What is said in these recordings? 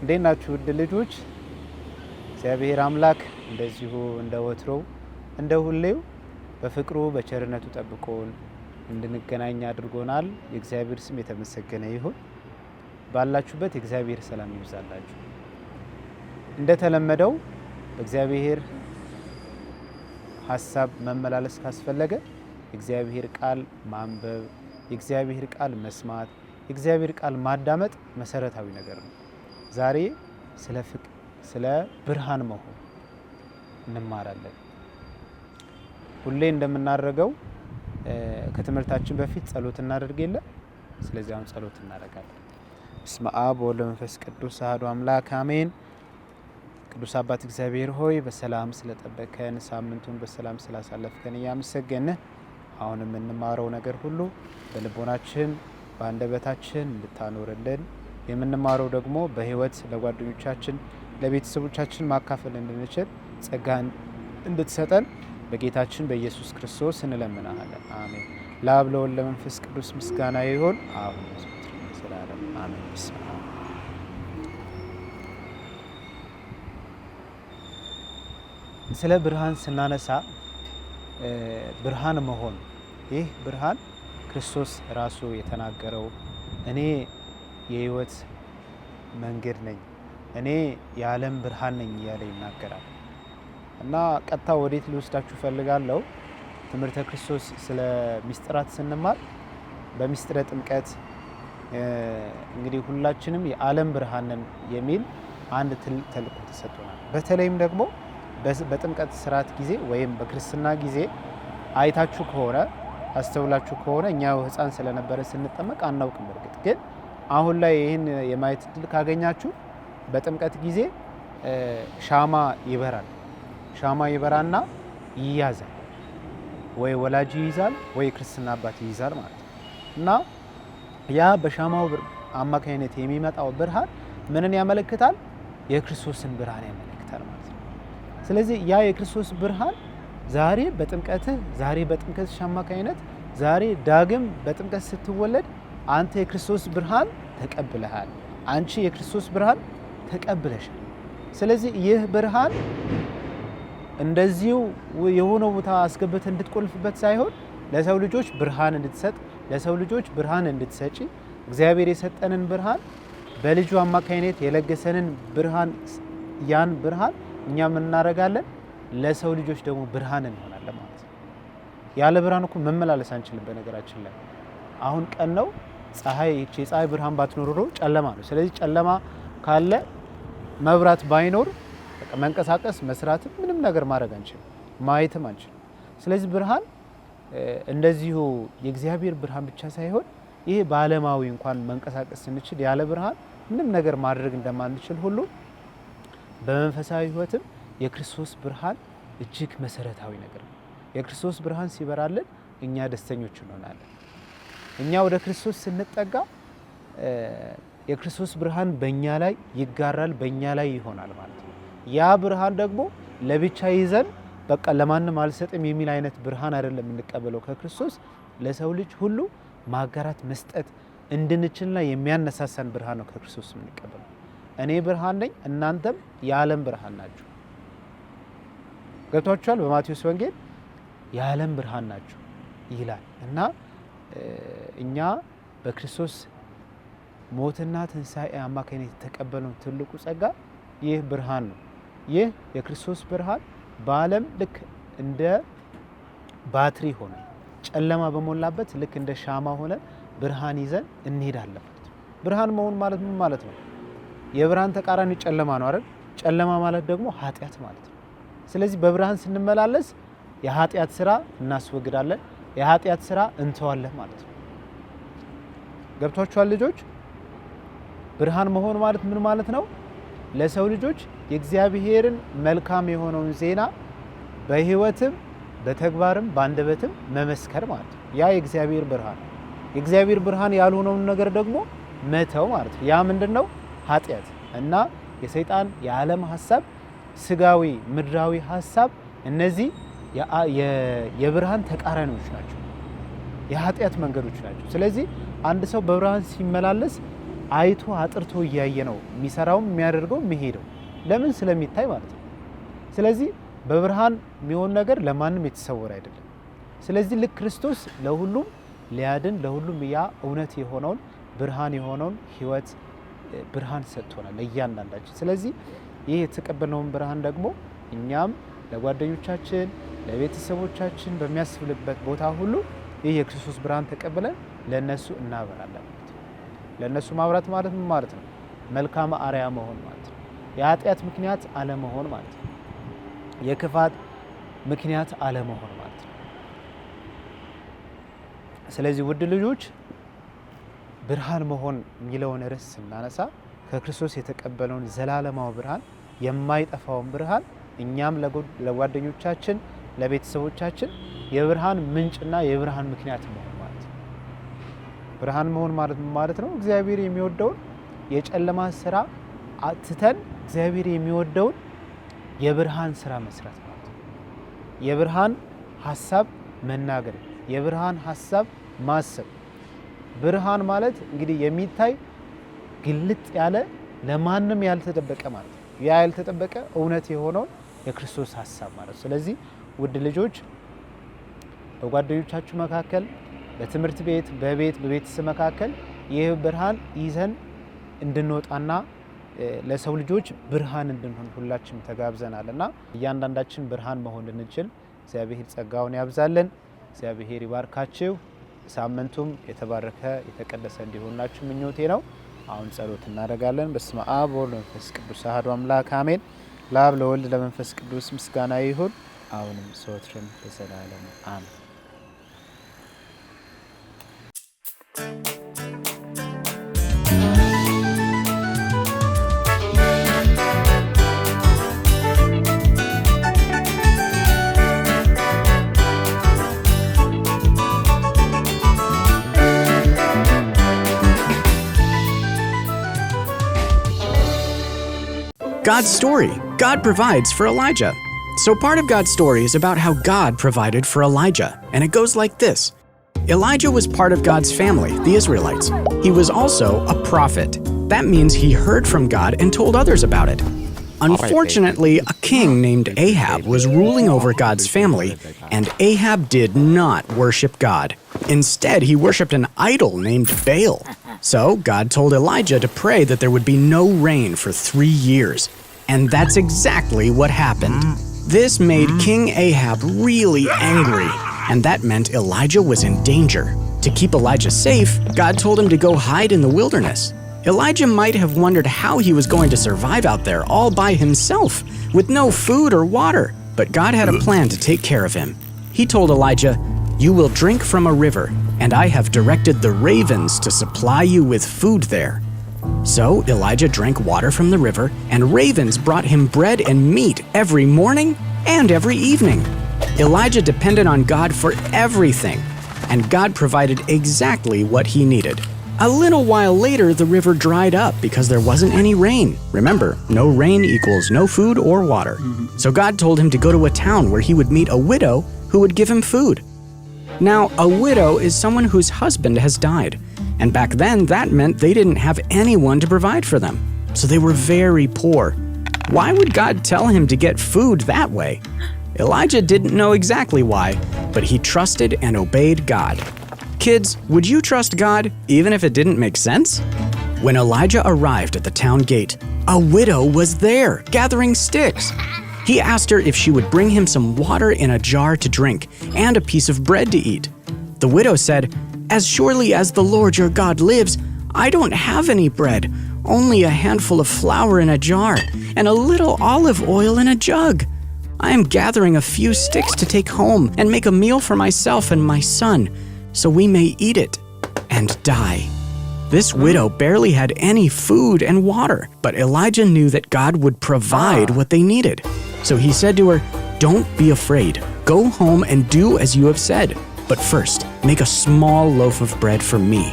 እንዴት ናችሁ ውድ ልጆች? እግዚአብሔር አምላክ እንደዚሁ እንደ ወትሮው እንደ ሁሌው በፍቅሩ በቸርነቱ ጠብቆን እንድንገናኝ አድርጎናል። የእግዚአብሔር ስም የተመሰገነ ይሁን። ባላችሁበት የእግዚአብሔር ሰላም ይብዛላችሁ። እንደተለመደው በእግዚአብሔር ሐሳብ መመላለስ ካስፈለገ የእግዚአብሔር ቃል ማንበብ፣ የእግዚአብሔር ቃል መስማት፣ የእግዚአብሔር ቃል ማዳመጥ መሰረታዊ ነገር ነው። ዛሬ ስለ ፍቅር፣ ስለ ብርሃን መሆን እንማራለን። ሁሌ እንደምናደርገው ከትምህርታችን በፊት ጸሎት እናደርግ የለ። ስለዚህ አሁን ጸሎት እናደርጋለን። በስመ አብ ወወልድ ወመንፈስ ቅዱስ አሐዱ አምላክ አሜን። ቅዱስ አባት እግዚአብሔር ሆይ በሰላም ስለጠበቀን፣ ሳምንቱን በሰላም ስላሳለፍከን እያመሰገንህ አሁን የምንማረው ነገር ሁሉ በልቦናችን በአንደበታችን እንድታኖርልን፣ የምንማረው ደግሞ በህይወት ለጓደኞቻችን ለቤተሰቦቻችን ማካፈል እንድንችል ጸጋን እንድትሰጠን በጌታችን በኢየሱስ ክርስቶስ እንለምናለን። አሜን። ለአብ ለወልድ ለመንፈስ ቅዱስ ምስጋና ይሁን አሁን ዘላለም አሜን። ስለ ብርሃን ስናነሳ ብርሃን መሆን፣ ይህ ብርሃን ክርስቶስ ራሱ የተናገረው እኔ የህይወት መንገድ ነኝ፣ እኔ የዓለም ብርሃን ነኝ እያለ ይናገራል። እና ቀጥታ ወዴት ልወስዳችሁ ፈልጋለሁ። ትምህርተ ክርስቶስ ስለ ሚስጥራት ስንማር በሚስጥረ ጥምቀት እንግዲህ ሁላችንም የዓለም ብርሃን ነን የሚል አንድ ትልቅ ተልእኮ ተሰጥቶናል። በተለይም ደግሞ በጥምቀት ስርዓት ጊዜ ወይም በክርስትና ጊዜ አይታችሁ ከሆነ አስተውላችሁ ከሆነ እኛ ህፃን ስለነበረ ስንጠመቅ አናውቅም። በርግጥ ግን አሁን ላይ ይህን የማየት እድል ካገኛችሁ በጥምቀት ጊዜ ሻማ ይበራል። ሻማ ይበራና ይያዛል። ወይ ወላጅ ይይዛል ወይ ክርስትና አባት ይይዛል ማለት ነው። እና ያ በሻማው አማካኝነት የሚመጣው ብርሃን ምንን ያመለክታል? የክርስቶስን ብርሃን ያመለክታል ማለት ነው። ስለዚህ ያ የክርስቶስ ብርሃን ዛሬ በጥምቀት አማካኝነት ዛሬ ዳግም በጥምቀት ስትወለድ አንተ የክርስቶስ ብርሃን ተቀብለሃል፣ አንቺ የክርስቶስ ብርሃን ተቀብለሻል። ስለዚህ ይህ ብርሃን እንደዚሁ የሆነ ቦታ አስገብተህ እንድትቆልፍበት ሳይሆን ለሰው ልጆች ብርሃን እንድትሰጥ፣ ለሰው ልጆች ብርሃን እንድትሰጪ እግዚአብሔር የሰጠንን ብርሃን በልጁ አማካኝነት የለገሰንን ብርሃን ያን ብርሃን እኛ ምን እናደርጋለን? ለሰው ልጆች ደግሞ ብርሃን እንሆናለን ማለት ነው። ያለ ብርሃን እኮ መመላለስ አንችልም። በነገራችን ላይ አሁን ቀን ነው፣ የፀሐይ ብርሃን ባትኖር ኖሮ ጨለማ ነው። ስለዚህ ጨለማ ካለ መብራት ባይኖር መንቀሳቀስ መስራትም ምንም ነገር ማድረግ አንችልም፣ ማየትም አንችልም። ስለዚህ ብርሃን እንደዚሁ የእግዚአብሔር ብርሃን ብቻ ሳይሆን ይሄ በዓለማዊ እንኳን መንቀሳቀስ ስንችል ያለ ብርሃን ምንም ነገር ማድረግ እንደማንችል ሁሉ በመንፈሳዊ ሕይወትም የክርስቶስ ብርሃን እጅግ መሰረታዊ ነገር ነው። የክርስቶስ ብርሃን ሲበራልን እኛ ደስተኞች እንሆናለን። እኛ ወደ ክርስቶስ ስንጠጋ የክርስቶስ ብርሃን በእኛ ላይ ይጋራል፣ በእኛ ላይ ይሆናል ማለት ነው። ያ ብርሃን ደግሞ ለብቻ ይዘን በቃ ለማንም አልሰጥም የሚል አይነት ብርሃን አይደለም የምንቀበለው ከክርስቶስ። ለሰው ልጅ ሁሉ ማጋራት መስጠት እንድንችልና የሚያነሳሳን ብርሃን ነው ከክርስቶስ የምንቀበለው። እኔ ብርሃን ነኝ፣ እናንተም የዓለም ብርሃን ናችሁ። ገብቷችኋል? በማቴዎስ ወንጌል የዓለም ብርሃን ናችሁ ይላል እና እኛ በክርስቶስ ሞትና ትንሣኤ አማካኝነት የተቀበለው ትልቁ ጸጋ ይህ ብርሃን ነው። ይህ የክርስቶስ ብርሃን በዓለም ልክ እንደ ባትሪ ሆነ ጨለማ በሞላበት ልክ እንደ ሻማ ሆነ ብርሃን ይዘን እንሄዳለን ማለት ነው። ብርሃን መሆን ማለት ምን ማለት ነው? የብርሃን ተቃራኒ ጨለማ ነው አይደል? ጨለማ ማለት ደግሞ ኃጢአት ማለት ነው። ስለዚህ በብርሃን ስንመላለስ የኃጢአት ስራ እናስወግዳለን፣ የኃጢአት ስራ እንተዋለን ማለት ነው። ገብቷችኋል ልጆች? ብርሃን መሆን ማለት ምን ማለት ነው? ለሰው ልጆች የእግዚአብሔርን መልካም የሆነውን ዜና በህይወትም በተግባርም በአንደበትም መመስከር ማለት ነው። ያ የእግዚአብሔር ብርሃን። የእግዚአብሔር ብርሃን ያልሆነውን ነገር ደግሞ መተው ማለት ነው። ያ ምንድነው? ኃጢአት እና የሰይጣን የዓለም ሐሳብ፣ ስጋዊ ምድራዊ ሐሳብ፣ እነዚህ የብርሃን ተቃራኒዎች ናቸው፣ የኃጢአት መንገዶች ናቸው። ስለዚህ አንድ ሰው በብርሃን ሲመላለስ አይቶ አጥርቶ እያየ ነው የሚሰራውም የሚያደርገው የሚሄደው። ለምን? ስለሚታይ ማለት ነው። ስለዚህ በብርሃን የሚሆን ነገር ለማንም የተሰወረ አይደለም። ስለዚህ ልክ ክርስቶስ ለሁሉም ሊያድን ለሁሉም ያ እውነት የሆነውን ብርሃን የሆነውን ህይወት ብርሃን ሰጥቶናል ለእያንዳንዳችን። ስለዚህ ይህ የተቀበልነውን ብርሃን ደግሞ እኛም ለጓደኞቻችን ለቤተሰቦቻችን በሚያስፈልግበት ቦታ ሁሉ ይህ የክርስቶስ ብርሃን ተቀብለን ለነሱ እናበራለን ማለት ነው። ለነሱ ማብራት ማለት ምን ማለት ነው? መልካም አርአያ መሆን ማለት ነው። የኃጢአት ምክንያት አለመሆን ማለት ነው። የክፋት ምክንያት አለመሆን ማለት ነው። ስለዚህ ውድ ልጆች ብርሃን መሆን የሚለውን ርዕስ ስናነሳ ከክርስቶስ የተቀበለውን ዘላለማዊ ብርሃን የማይጠፋውን ብርሃን እኛም ለጓደኞቻችን ለቤተሰቦቻችን የብርሃን ምንጭና የብርሃን ምክንያት መሆን ማለት ነው። ብርሃን መሆን ማለት ምን ማለት ነው? እግዚአብሔር የሚወደውን የጨለማ ስራ አትተን እግዚአብሔር የሚወደውን የብርሃን ስራ መስራት ማለት ነው። የብርሃን ሐሳብ መናገር፣ የብርሃን ሐሳብ ማሰብ። ብርሃን ማለት እንግዲህ የሚታይ ግልጥ ያለ ለማንም ያልተደበቀ ማለት ነው። ያ ያልተጠበቀ እውነት የሆነውን የክርስቶስ ሐሳብ ማለት። ስለዚህ ውድ ልጆች በጓደኞቻችሁ መካከል፣ በትምህርት ቤት፣ በቤተሰብ መካከል ይህ ብርሃን ይዘን እንድንወጣና ለሰው ልጆች ብርሃን እንድንሆን ሁላችንም ተጋብዘናልና እያንዳንዳችን ብርሃን መሆን እንድንችል እግዚአብሔር ጸጋውን ያብዛልን። እግዚአብሔር ይባርካችሁ። ሳምንቱም የተባረከ የተቀደሰ እንዲሆንላችሁ ምኞቴ ነው። አሁን ጸሎት እናደርጋለን። በስመ አብ ወወልድ ወመንፈስ ቅዱስ አሐዱ አምላክ አሜን። ለአብ ለወልድ ለመንፈስ ቅዱስ ምስጋና ይሁን አሁንም ዘወትርም ለዘላለሙ አሜን። God's story. God provides for Elijah. So part of God's story is about how God provided for Elijah, and it goes like this. Elijah was part of God's family, the Israelites. He was also a prophet. That means he heard from God and told others about it. Unfortunately, a king named Ahab was ruling over God's family, and Ahab did not worship God. Instead, he worshipped an idol named Baal. So God told Elijah to pray that there would be no rain for 3 years. And that's exactly what happened. This made King Ahab really angry, and that meant Elijah was in danger. To keep Elijah safe, God told him to go hide in the wilderness. Elijah might have wondered how he was going to survive out there all by himself, with no food or water, but God had a plan to take care of him. He told Elijah, "You will drink from a river, and I have directed the ravens to supply you with food there." So Elijah drank water from the river, and ravens brought him bread and meat every morning and every evening. Elijah depended on God for everything, and God provided exactly what he needed. A little while later, the river dried up because there wasn't any rain. Remember, no rain equals no food or water. So God told him to go to a town where he would meet a widow who would give him food. Now, a widow is someone whose husband has died, and back then that meant they didn't have anyone to provide for them, so they were very poor. Why would God tell him to get food that way? Elijah didn't know exactly why, but he trusted and obeyed God. Kids, would you trust God even if it didn't make sense? When Elijah arrived at the town gate, a widow was there, gathering sticks. He asked her if she would bring him some water in a jar to drink and a piece of bread to eat. The widow said, "As surely as the Lord your God lives, I don't have any bread, only a handful of flour in a jar and a little olive oil in a jug. I am gathering a few sticks to take home and make a meal for myself and my son, so we may eat it and die." This widow barely had any food and water, but Elijah knew that God would provide what they needed. So he said to her, "Don't be afraid. Go home and do as you have said. But first, make a small loaf of bread for me,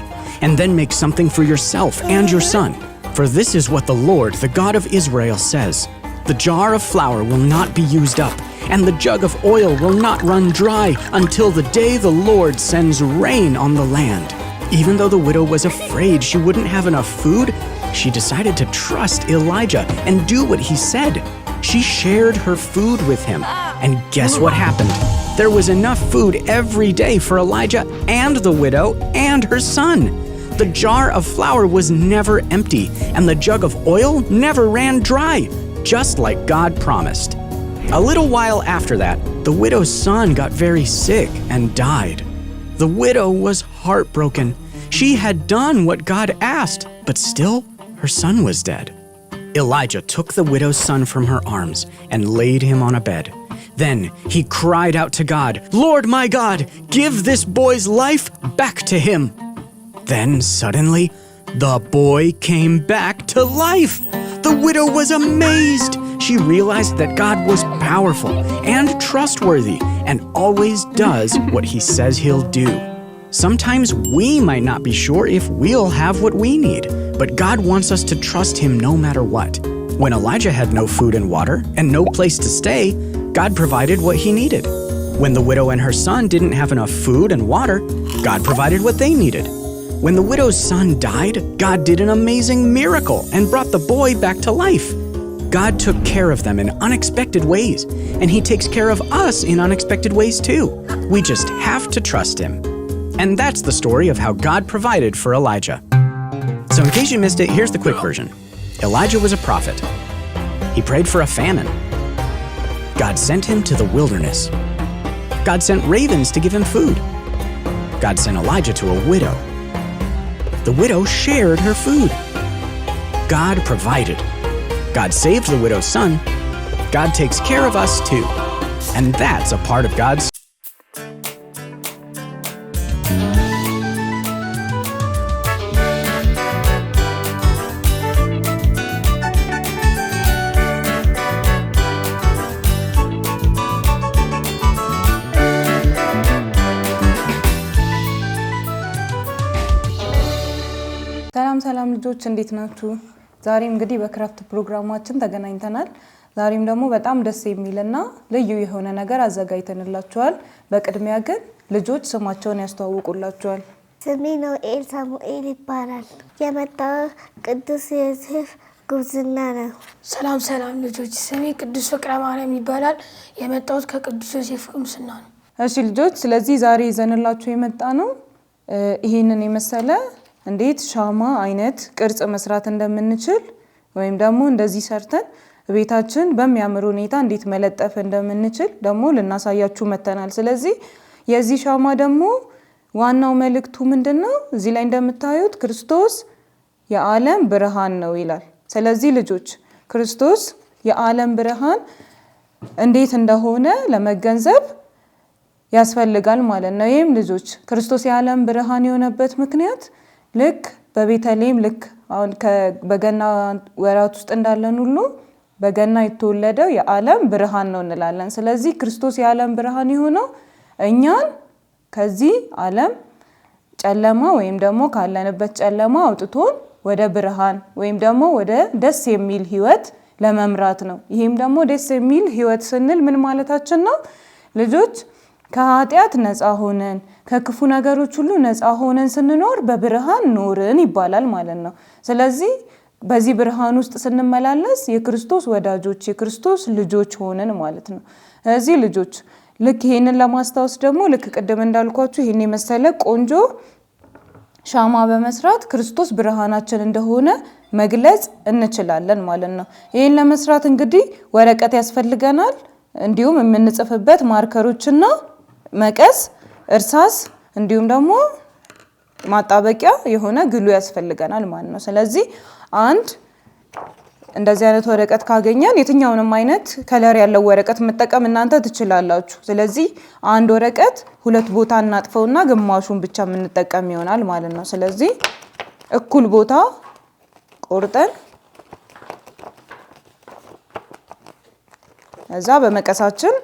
and then make something for yourself and your son. For this is what the Lord, the God of Israel, says. The jar of flour will not be used up, and the jug of oil will not run dry until the day the Lord sends rain on the land." Even though the widow was afraid she wouldn't have enough food, she decided to trust Elijah and do what he said. She shared her food with him. And guess what happened? There was enough food every day for Elijah and the widow and her son. The jar of flour was never empty, and the jug of oil never ran dry, just like God promised. A little while after that, the widow's son got very sick and died. The widow was heartbroken. She had done what God asked, but still, her son was dead. Elijah took the widow's son from her arms and laid him on a bed. Then he cried out to God, "Lord my God, give this boy's life back to him." Then suddenly, the boy came back to life. The widow was amazed. She realized that God was powerful and trustworthy and always does what he says he'll do. Sometimes we might not be sure if we'll have what we need, but God wants us to trust him no matter what. When Elijah had no food and water and no place to stay, God provided what he needed. When the widow and her son didn't have enough food and water, God provided what they needed. When the widow's son died, God did an amazing miracle and brought the boy back to life. God took care of them in unexpected ways, and he takes care of us in unexpected ways too. We just have to trust him. And that's the story of how God provided for Elijah. So in case you missed it, here's the quick version. Elijah was a prophet. He prayed for a famine. God sent him to the wilderness. God sent ravens to give him food. God sent Elijah to a widow. The widow shared her food. God provided. God saved the widow's son. God takes care of us too. And that's a part of God's. ሰላም ልጆች እንዴት ናችሁ? ዛሬም እንግዲህ በክራፍት ፕሮግራማችን ተገናኝተናል። ዛሬም ደግሞ በጣም ደስ የሚልና ልዩ የሆነ ነገር አዘጋጅተንላችኋል። በቅድሚያ ግን ልጆች ስማቸውን ያስተዋውቁላችኋል። ስሜ ኖኤል ሳሙኤል ይባላል። የመጣው ቅዱስ ዮሴፍ ጉብዝና ነው። ሰላም ልጆች፣ ስሜ ቅዱስ ፍቅረ ማርያም ይባላል። የመጣሁት ከቅዱስ ዮሴፍ ጉብዝና ነው። እሺ ልጆች፣ ስለዚህ ዛሬ ይዘንላችሁ የመጣ ነው ይሄንን የመሰለ እንዴት ሻማ አይነት ቅርጽ መስራት እንደምንችል ወይም ደግሞ እንደዚህ ሰርተን ቤታችን በሚያምር ሁኔታ እንዴት መለጠፍ እንደምንችል ደግሞ ልናሳያችሁ መተናል። ስለዚህ የዚህ ሻማ ደግሞ ዋናው መልእክቱ ምንድነው? እዚህ ላይ እንደምታዩት ክርስቶስ የዓለም ብርሃን ነው ይላል። ስለዚህ ልጆች ክርስቶስ የዓለም ብርሃን እንዴት እንደሆነ ለመገንዘብ ያስፈልጋል ማለት ነው። ይሄም ልጆች ክርስቶስ የዓለም ብርሃን የሆነበት ምክንያት ልክ በቤተልሔም ልክ አሁን በገና ወራት ውስጥ እንዳለን ሁሉ በገና የተወለደው የዓለም ብርሃን ነው እንላለን። ስለዚህ ክርስቶስ የዓለም ብርሃን የሆነው እኛን ከዚህ ዓለም ጨለማ ወይም ደግሞ ካለንበት ጨለማ አውጥቶን ወደ ብርሃን ወይም ደግሞ ወደ ደስ የሚል ህይወት ለመምራት ነው። ይሄም ደግሞ ደስ የሚል ህይወት ስንል ምን ማለታችን ነው? ልጆች ከኃጢአት ነፃ ሆነን ከክፉ ነገሮች ሁሉ ነፃ ሆነን ስንኖር በብርሃን ኖርን ይባላል ማለት ነው። ስለዚህ በዚህ ብርሃን ውስጥ ስንመላለስ የክርስቶስ ወዳጆች የክርስቶስ ልጆች ሆነን ማለት ነው። እዚህ ልጆች ልክ ይሄንን ለማስታወስ ደግሞ ልክ ቅድም እንዳልኳችሁ ይሄን የመሰለ ቆንጆ ሻማ በመስራት ክርስቶስ ብርሃናችን እንደሆነ መግለጽ እንችላለን ማለት ነው። ይሄን ለመስራት እንግዲህ ወረቀት ያስፈልገናል፣ እንዲሁም የምንጽፍበት ማርከሮችና መቀስ፣ እርሳስ እንዲሁም ደግሞ ማጣበቂያ የሆነ ግሉ ያስፈልገናል ማለት ነው። ስለዚህ አንድ እንደዚህ አይነት ወረቀት ካገኘን የትኛውንም አይነት ከለር ያለው ወረቀት መጠቀም እናንተ ትችላላችሁ። ስለዚህ አንድ ወረቀት ሁለት ቦታ እናጥፈውና ግማሹን ብቻ የምንጠቀም ይሆናል ማለት ነው። ስለዚህ እኩል ቦታ ቆርጠን እዛ በመቀሳችን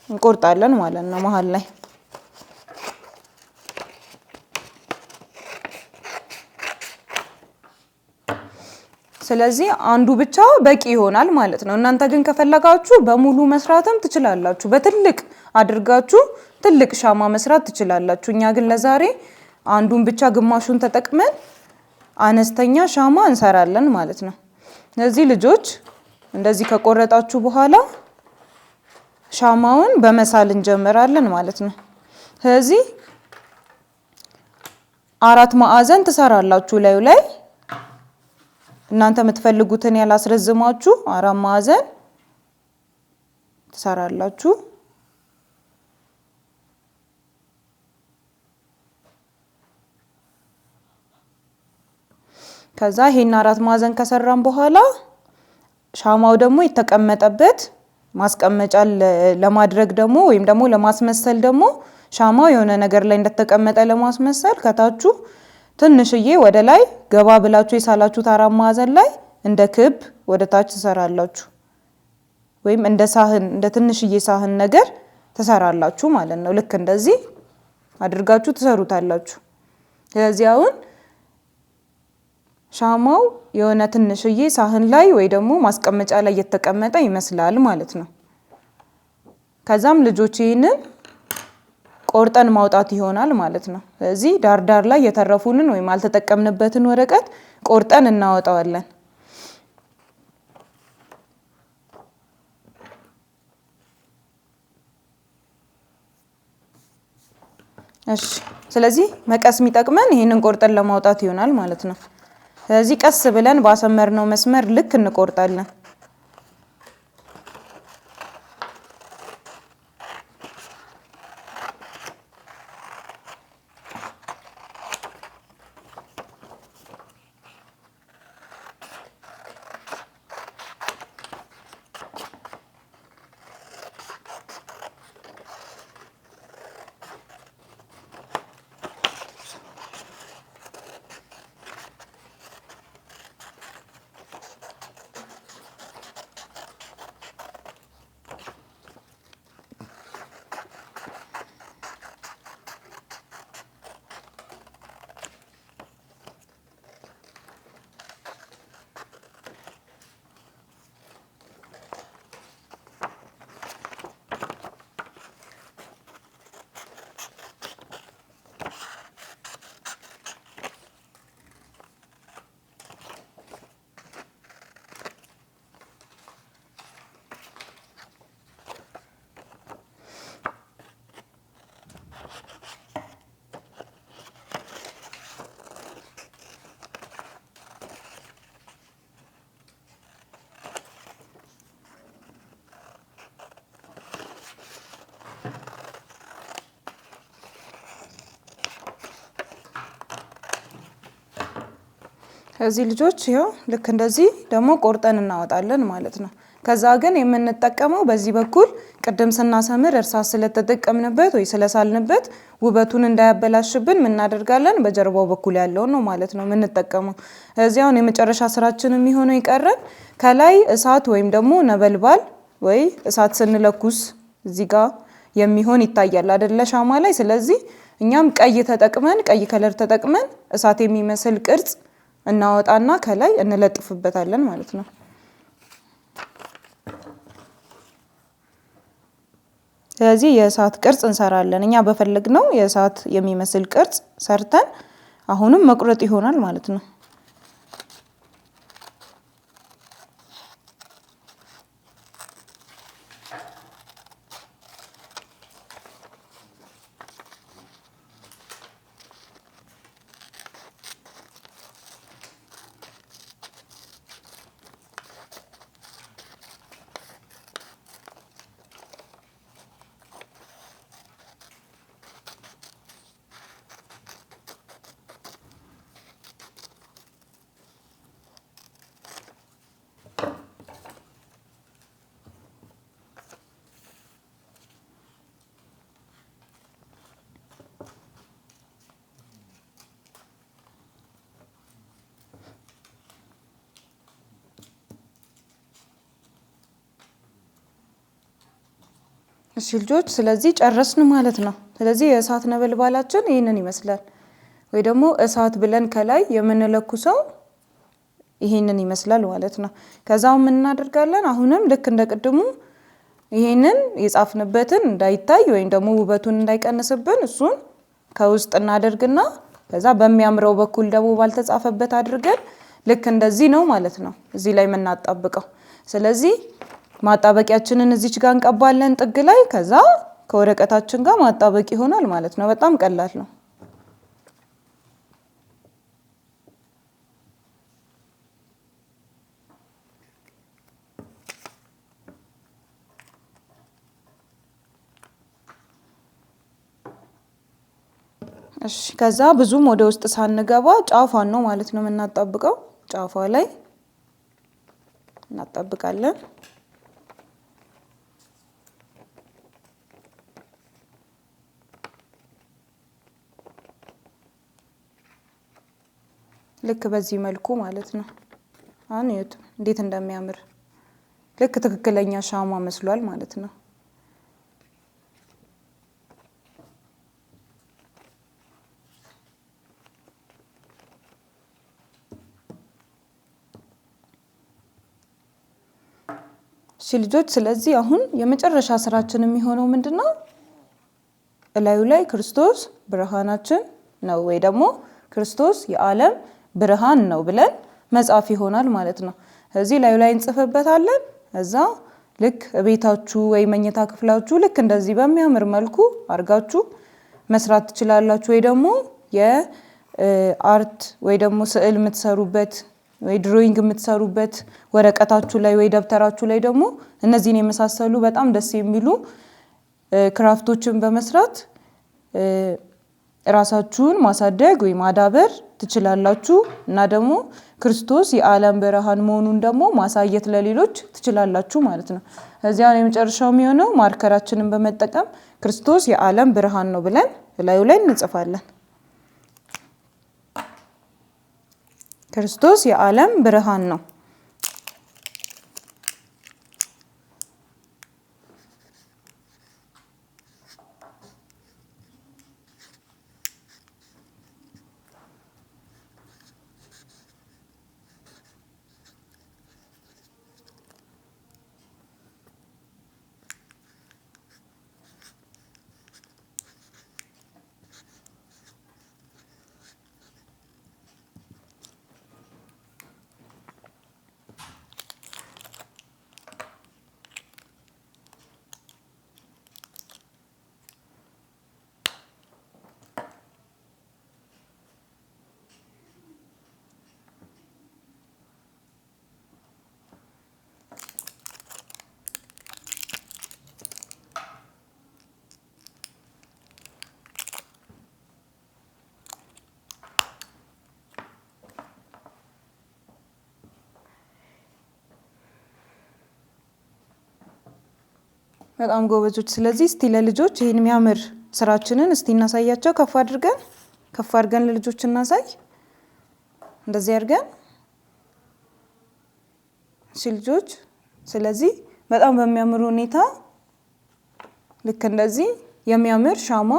እንቆርጣለን ማለት ነው መሃል ላይ። ስለዚህ አንዱ ብቻ በቂ ይሆናል ማለት ነው። እናንተ ግን ከፈለጋችሁ በሙሉ መስራትም ትችላላችሁ። በትልቅ አድርጋችሁ ትልቅ ሻማ መስራት ትችላላችሁ። እኛ ግን ለዛሬ አንዱን ብቻ ግማሹን ተጠቅመን አነስተኛ ሻማ እንሰራለን ማለት ነው። ስለዚህ ልጆች እንደዚህ ከቆረጣችሁ በኋላ ሻማውን በመሳል እንጀምራለን ማለት ነው። ስለዚህ 4 ማዕዘን ትሰራላችሁ ላዩ ላይ እናንተ የምትፈልጉትን ያላስረዝማችሁ 4 ማዕዘን ትሰራላችሁ። ከዛ ይሄን 4 ማዕዘን ከሰራን በኋላ ሻማው ደግሞ የተቀመጠበት ማስቀመጫ ለማድረግ ደግሞ ወይም ደግሞ ለማስመሰል ደግሞ ሻማው የሆነ ነገር ላይ እንደተቀመጠ ለማስመሰል ከታቹ ትንሽዬ ወደ ላይ ገባ ብላችሁ የሳላችሁት 4 ማዕዘን ላይ እንደ ክብ ወደ ታች ትሰራላችሁ ወይም እንደ ሳህን እንደ ትንሽዬ ሳህን ነገር ትሰራላችሁ ማለት ነው። ልክ እንደዚህ አድርጋችሁ ትሰሩታላችሁ። ስለዚህ አሁን ሻማው የሆነ ትንሽዬ ሳህን ላይ ወይ ደግሞ ማስቀመጫ ላይ የተቀመጠ ይመስላል ማለት ነው። ከዛም ልጆች ይሄንን ቆርጠን ማውጣት ይሆናል ማለት ነው። ስለዚህ ዳር ላይ የተረፉንን ወይም አልተጠቀምንበትን ወረቀት ቆርጠን እናወጣዋለን። እሺ ስለዚህ መቀስ የሚጠቅመን ይሄንን ቆርጠን ለማውጣት ይሆናል ማለት ነው። ስለዚህ ቀስ ብለን ባሰመርነው መስመር ልክ እንቆርጣለን። ከዚህ ልጆች ይሄው ልክ እንደዚህ ደግሞ ቆርጠን እናወጣለን ማለት ነው። ከዛ ግን የምንጠቀመው በዚህ በኩል ቅድም ስናሰምር እርሳስ ስለተጠቀምንበት ወይ ስለሳልንበት ውበቱን እንዳያበላሽብን ምን እናደርጋለን? በጀርባው በኩል ያለው ነው ማለት ነው የምንጠቀመው። እዚህ አሁን የመጨረሻ ስራችን የሚሆነው ይቀረን ከላይ እሳት ወይም ደግሞ ነበልባል ወይ እሳት ስንለኩስ እዚህ ጋር የሚሆን ይታያል አይደለ ሻማ ላይ። ስለዚህ እኛም ቀይ ከለር ተጠቅመን እሳት የሚመስል ቅርጽ እናወጣና ከላይ እንለጥፍበታለን ማለት ነው። ስለዚህ የእሳት ቅርጽ እንሰራለን። እኛ በፈለግነው የእሳት የሚመስል ቅርጽ ሰርተን አሁንም መቁረጥ ይሆናል ማለት ነው። እሺ ልጆች ስለዚህ ጨረስን ማለት ነው። ስለዚህ የእሳት ነበልባላችን ይሄንን ይመስላል። ወይ ደግሞ እሳት ብለን ከላይ የምንለኩሰው ይሄንን ይመስላል ማለት ነው። ከዛው ምን እናደርጋለን? አሁንም ልክ እንደቀድሙ ይሄንን የጻፍንበትን እንዳይታይ ወይም ደግሞ ውበቱን እንዳይቀንስብን እሱን ከውስጥ እናደርግና ከዛ በሚያምረው በኩል ደግሞ ባልተጻፈበት አድርገን ልክ እንደዚህ ነው ማለት ነው እዚህ ላይ የምናጣብቀው። ስለዚህ ማጣበቂያችንን እዚች ጋር እንቀባለን ጥግ ላይ፣ ከዛ ከወረቀታችን ጋር ማጣበቅ ይሆናል ማለት ነው። በጣም ቀላል ነው። እሺ ከዛ ብዙም ወደ ውስጥ ሳንገባ ጫፏን ነው ማለት ነው የምናጣብቀው። ጫፏ ላይ እናጣብቃለን። ልክ በዚህ መልኩ ማለት ነው። አሁን እዩት እንዴት እንደሚያምር፣ ልክ ትክክለኛ ሻማ መስሏል ማለት ነው። እሺ ልጆች፣ ስለዚህ አሁን የመጨረሻ ስራችን የሚሆነው ምንድነው? እላዩ ላይ ክርስቶስ ብርሃናችን ነው ወይ ደግሞ ክርስቶስ የዓለም ብርሃን ነው ብለን መጻፍ ይሆናል ማለት ነው። እዚህ ላዩ ላይ እንጽፍበታለን። እዛ ልክ ቤታችሁ ወይ መኝታ ክፍላችሁ ልክ እንደዚህ በሚያምር መልኩ አርጋችሁ መስራት ትችላላችሁ። ወይ ደግሞ የአርት ወይ ደግሞ ስዕል የምትሰሩበት ወይ ድሮይንግ የምትሰሩበት ወረቀታችሁ ላይ ወይ ደብተራችሁ ላይ ደግሞ እነዚህን የመሳሰሉ በጣም ደስ የሚሉ ክራፍቶችን በመስራት ራሳችሁን ማሳደግ ወይ ማዳበር ትችላላችሁ። እና ደግሞ ክርስቶስ የዓለም ብርሃን መሆኑን ደግሞ ማሳየት ለሌሎች ትችላላችሁ ማለት ነው። እዚያ የመጨረሻው የሚሆነው ማርከራችንን በመጠቀም ክርስቶስ የዓለም ብርሃን ነው ብለን ላዩ ላይ እንጽፋለን። ክርስቶስ የዓለም ብርሃን ነው። በጣም ጎበዞች። ስለዚህ እስቲ ለልጆች ይሄን የሚያምር ስራችንን እስቲ እናሳያቸው። ከፍ አድርገን ለልጆች እናሳይ። እንደዚህ አድርገን እሺ ልጆች፣ ስለዚህ በጣም በሚያምር ሁኔታ ልክ እንደዚህ የሚያምር ሻማ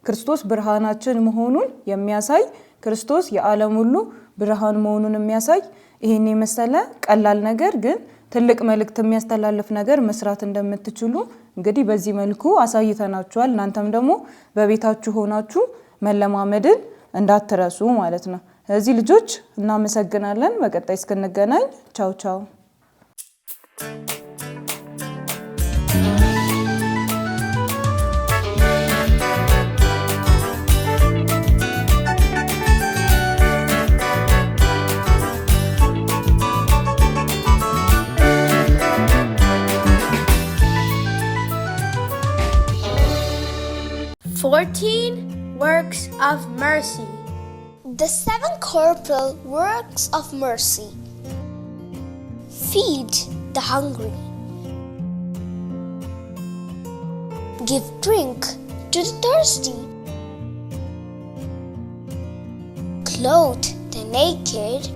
ክርስቶስ ብርሃናችን መሆኑን የሚያሳይ ክርስቶስ የዓለም ሁሉ ብርሃን መሆኑን የሚያሳይ ይሄን የመሰለ ቀላል ነገር ግን ትልቅ መልእክት የሚያስተላልፍ ነገር መስራት እንደምትችሉ እንግዲህ በዚህ መልኩ አሳይተናችኋል። እናንተም ደግሞ በቤታችሁ ሆናችሁ መለማመድን እንዳትረሱ ማለት ነው። ስለዚህ ልጆች እናመሰግናለን። በቀጣይ እስክንገናኝ ቻው ቻው። Works of mercy. The 7 corporal works of mercy. Feed the hungry. Give drink to the thirsty. Clothe the naked.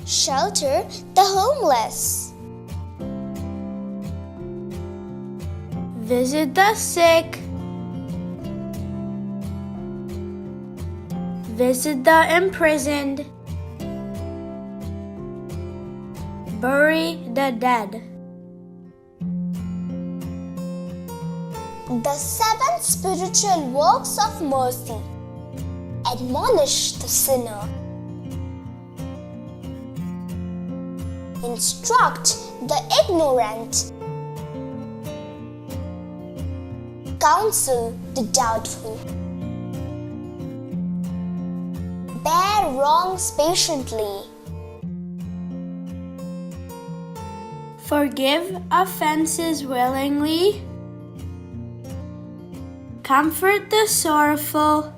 Shelter the homeless. Visit the sick. Visit the imprisoned. Bury the dead. The 7 spiritual works of mercy. Admonish the sinner. Instruct the ignorant. Counsel the doubtful. Bear wrongs patiently. Forgive offenses willingly. Comfort the sorrowful.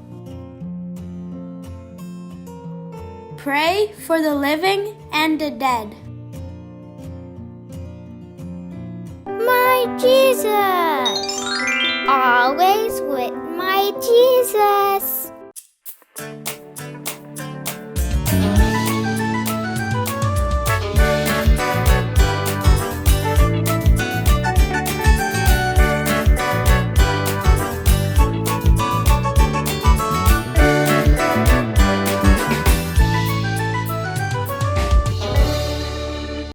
Pray for the living and the dead. My Jesus, always